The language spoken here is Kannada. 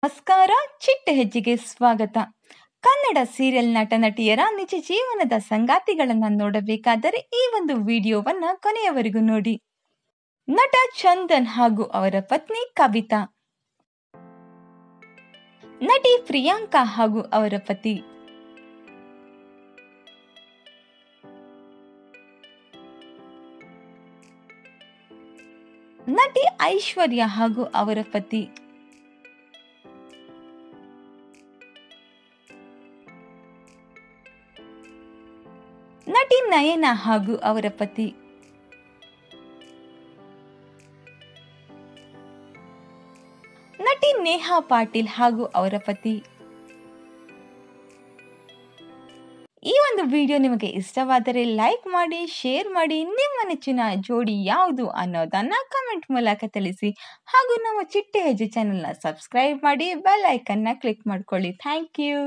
ನಮಸ್ಕಾರ. ಚಿಟ್ಟೆ ಹೆಜ್ಜೆಗೆ ಸ್ವಾಗತ. ಕನ್ನಡ ಸೀರಿಯಲ್ ನಟ ನಟಿಯರ ನಿಜ ಜೀವನದ ಸಂಗಾತಿಗಳನ್ನ ನೋಡಬೇಕಾದರೆ ಈ ಒಂದು ವಿಡಿಯೋವನ್ನ ಕೊನೆಯವರೆಗೂ ನೋಡಿ. ನಟ ಚಂದನ್ ಹಾಗೂ ಅವರ ಪತ್ನಿ ಕವಿತಾ, ನಟಿ ಪ್ರಿಯಾಂಕಾ ಹಾಗೂ ಅವರ ಪತಿ, ನಟಿ ಐಶ್ವರ್ಯ ಹಾಗೂ ಅವರ ಪತಿ, ನಟಿ ನಯನ ಹಾಗೂ ಅವರ ಪತಿ, ನಟಿ ನೇಹಾ ಪಾಟೀಲ್ ಹಾಗೂ ಅವರ ಪತಿ. ಈ ಒಂದು ವಿಡಿಯೋ ನಿಮಗೆ ಇಷ್ಟವಾದರೆ ಲೈಕ್ ಮಾಡಿ, ಶೇರ್ ಮಾಡಿ. ನಿಮ್ಮ ನೆಚ್ಚಿನ ಜೋಡಿ ಯಾವುದು ಅನ್ನೋದನ್ನ ಕಮೆಂಟ್ ಮೂಲಕ ತಿಳಿಸಿ. ಹಾಗೂ ನಮ್ಮ ಚಿಟ್ಟೆ ಹೆಜ್ಜೆ ಚಾನೆಲ್ನ ಸಬ್ಸ್ಕ್ರೈಬ್ ಮಾಡಿ, ಬೆಲ್ ಐಕನ್ನ ಕ್ಲಿಕ್ ಮಾಡ್ಕೊಳ್ಳಿ. Thank you.